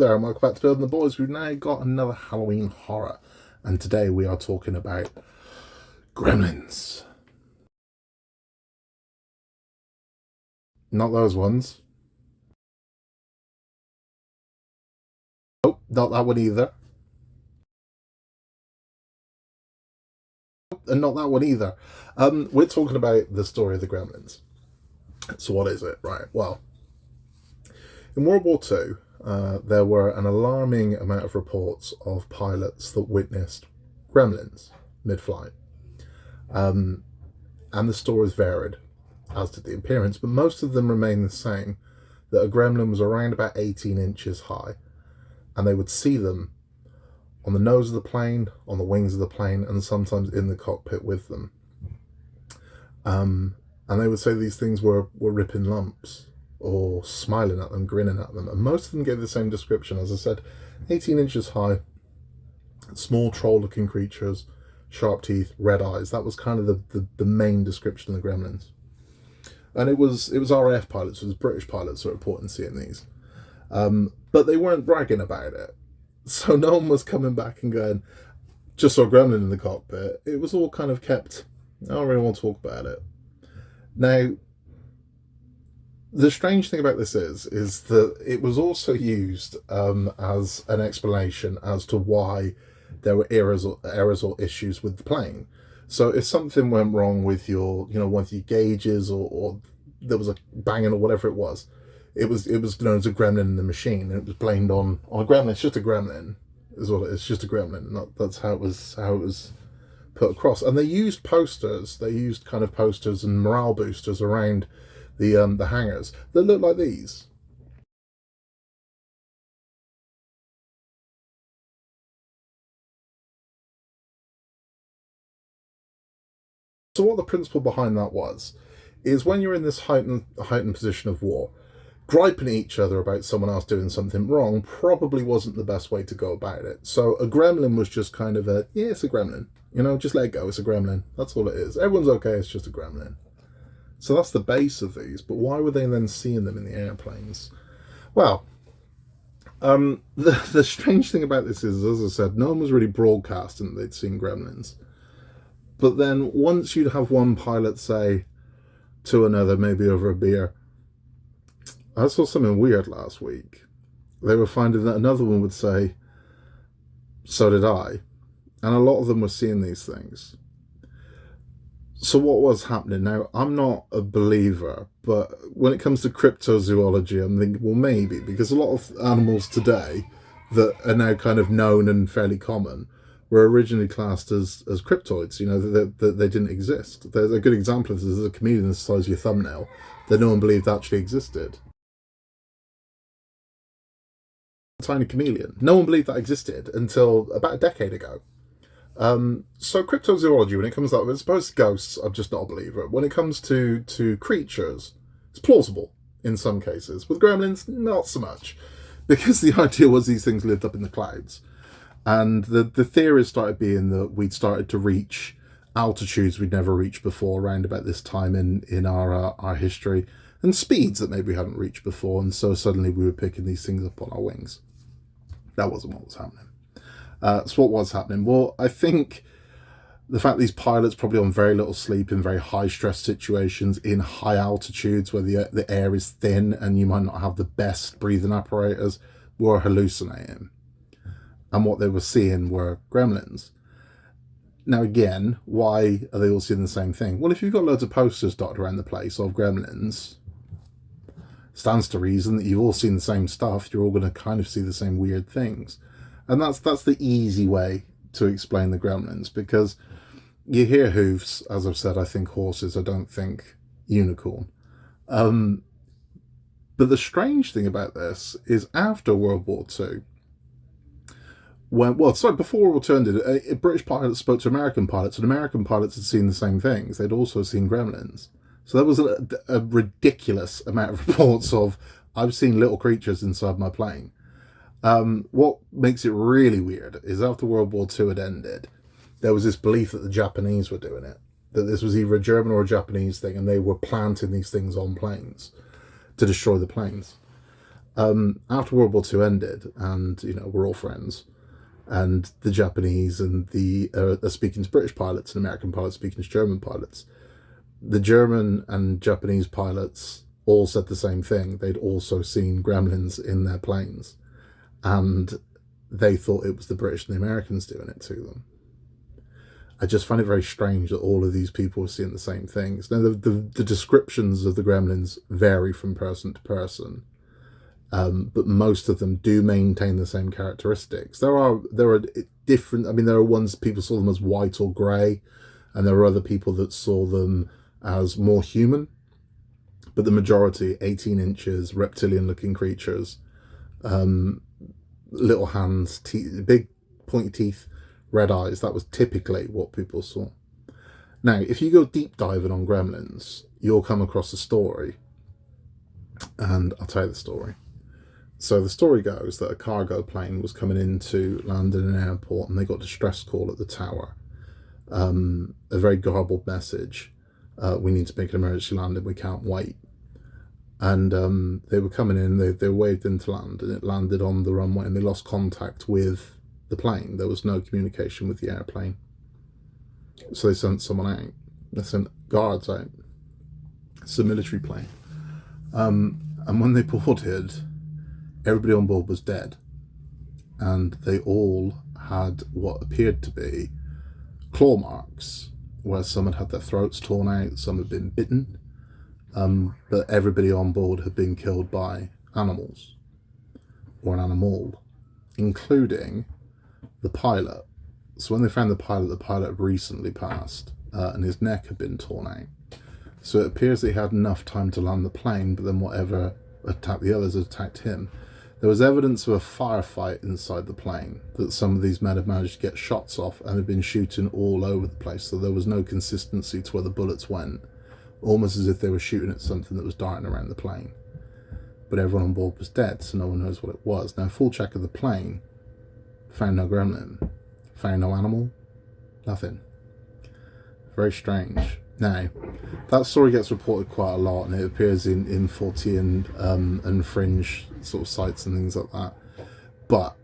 there, and welcome back to Building the Boys. We've now got another Halloween horror, and today we are talking about Gremlins. Not those ones. Nope, not that one either. And not that one either. We're talking about the story of the Gremlins. So what is it? Right, well, in World War II, there were an alarming amount of reports of pilots that witnessed gremlins mid-flight. And the stories varied, as did the appearance, but most of them remained the same, that a gremlin was around about 18 inches high, and they would see them on the nose of the plane, on the wings of the plane, and sometimes in the cockpit with them. And they would say these things were ripping lumps, or smiling at them, grinning at them. And most of them gave the same description. As I said, 18 inches high, small troll-looking creatures, sharp teeth, red eyes. That was kind of the main description of the Gremlins. And it was RAF pilots, it was British pilots that were reporting seeing these. But they weren't bragging about it. So no one was coming back and going, just saw a gremlin in the cockpit. It was all kind of kept, I don't really want to talk about it. Now, the strange thing about this is that it was also used as an explanation as to why there were errors or issues with the plane. So if something went wrong with your, one of your gauges, or there was a banging or whatever it was known as a gremlin in the machine, and it was blamed on a gremlin. It's just a gremlin, is what it is. It's just a gremlin. That's how it was put across. And they used posters. They used kind of posters and morale boosters around the hangars that look like these. So what the principle behind that is when you're in this heightened position of war, griping at each other about someone else doing something wrong probably wasn't the best way to go about it. So a gremlin was just kind of it's a gremlin. Just let it go. It's a gremlin. That's all it is. Everyone's okay. It's just a gremlin. So that's the base of these. But why were they then seeing them in the airplanes? Well, the strange thing about this is, as I said, no one was really broadcasting that they'd seen gremlins. But then once you'd have one pilot say to another, maybe over a beer, I saw something weird last week. They were finding that another one would say, so did I. And a lot of them were seeing these things. So what was happening? Now, I'm not a believer, but when it comes to cryptozoology, I'm thinking, well, maybe, because a lot of animals today that are now kind of known and fairly common were originally classed as cryptoids, that they didn't exist. There's a good example of this. There's a chameleon the size of your thumbnail that no one believed actually existed. A tiny chameleon. No one believed that existed until about a decade ago. So cryptozoology, when it comes to that, as opposed to ghosts, I'm just not a believer. When it comes to creatures, it's plausible in some cases. With gremlins, not so much, because the idea was these things lived up in the clouds. And the theory started being that we'd started to reach altitudes we'd never reached before around about this time in our history, and speeds that maybe we hadn't reached before, and so suddenly we were picking these things up on our wings. That wasn't what was happening. So what was happening? Well, I think the fact these pilots probably on very little sleep in very high stress situations in high altitudes where the air is thin and you might not have the best breathing apparatus were hallucinating. And what they were seeing were gremlins. Now again, why are they all seeing the same thing? Well, if you've got loads of posters dotted around the place of gremlins, stands to reason that you've all seen the same stuff. You're all going to kind of see the same weird things. And that's the easy way to explain the gremlins, because you hear hoofs, as I've said, I think horses, I don't think unicorn. But the strange thing about this is after World War II, before World War II, British pilots spoke to American pilots, and American pilots had seen the same things. They'd also seen gremlins. So there was a ridiculous amount of reports of, I've seen little creatures inside my plane. What makes it really weird is after World War II had ended, there was this belief that the Japanese were doing it, that this was either a German or a Japanese thing, and they were planting these things on planes to destroy the planes. After World War II ended, and we're all friends, and the Japanese and the are speaking to British pilots and American pilots speaking to German pilots. The German and Japanese pilots all said the same thing. They'd also seen gremlins in their planes, and they thought it was the British and the Americans doing it to them. I just find it very strange that all of these people are seeing the same things. Now, the descriptions of the gremlins vary from person to person, but most of them do maintain the same characteristics. There are different. I mean, there are ones people saw them as white or grey, and there are other people that saw them as more human. But the majority, 18 inches, reptilian-looking creatures, little hands, big pointy teeth, red eyes. That was typically what people saw. Now, if you go deep diving on gremlins, you'll come across a story, and I'll tell you the story. So the story goes that a cargo plane was coming in to land in an airport, and they got a distress call at the tower. A very garbled message. We need to make an emergency landing. We can't wait. And they were coming in. They were waved in to land, and it landed on the runway, and they lost contact with the plane. There was no communication with the airplane. So they sent someone out. They sent guards out. It's a military plane. And when they boarded, everybody on board was dead. And they all had what appeared to be claw marks, where some had their throats torn out, some had been bitten. But everybody on board had been killed by animals, or an animal, including the pilot. So when they found the pilot had recently passed, and his neck had been torn out. So it appears that he had enough time to land the plane, but then whatever attacked the others attacked him. There was evidence of a firefight inside the plane, that some of these men had managed to get shots off and had been shooting all over the place, so there was no consistency to where the bullets went, almost as if they were shooting at something that was darting around the plane. But everyone on board was dead, so no one knows what it was. Now, full check of the plane, found no gremlin, found no animal, nothing. Very strange. Now, that story gets reported quite a lot, and it appears in Fortean and fringe sort of sites and things like that. But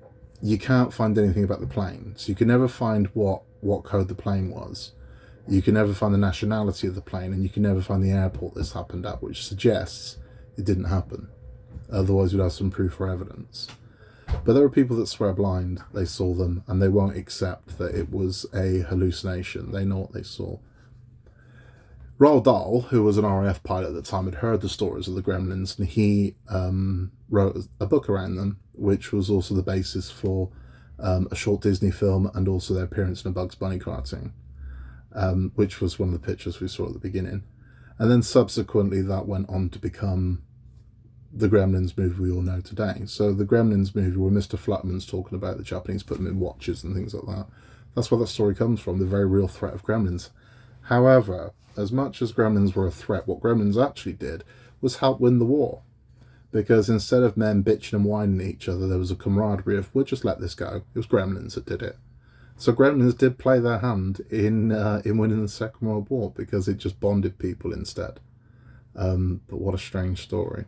you can't find anything about the plane, so you can never find what code the plane was. You can never find the nationality of the plane, and you can never find the airport this happened at, which suggests it didn't happen. Otherwise, we'd have some proof or evidence. But there are people that swear blind they saw them, and they won't accept that it was a hallucination. They know what they saw. Roald Dahl, who was an RAF pilot at the time, had heard the stories of the gremlins, and he wrote a book around them, which was also the basis for a short Disney film and also their appearance in a Bugs Bunny cartoon, which was one of the pictures we saw at the beginning. And then subsequently that went on to become the Gremlins movie we all know today. So the Gremlins movie, where Mr. Flutman's talking about the Japanese putting them in watches and things like that, that's where that story comes from, the very real threat of gremlins. However, as much as gremlins were a threat, what gremlins actually did was help win the war. Because instead of men bitching and whining at each other, there was a camaraderie of, we'll just let this go. It was gremlins that did it. So gremlins did play their hand in winning the Second World War, because it just bonded people instead. But what a strange story.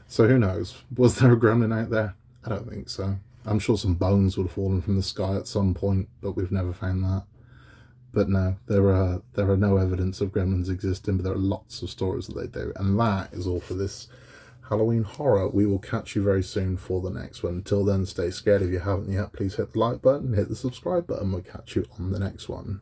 So who knows? Was there a gremlin out there? I don't think so. I'm sure some bones would have fallen from the sky at some point, but we've never found that. But no, there are no evidence of gremlins existing, but there are lots of stories that they do. And that is all for this Halloween horror. We will catch you very soon for the next one. Until then, stay scared. If you haven't yet, please hit the like button, hit the subscribe button. We'll catch you on the next one.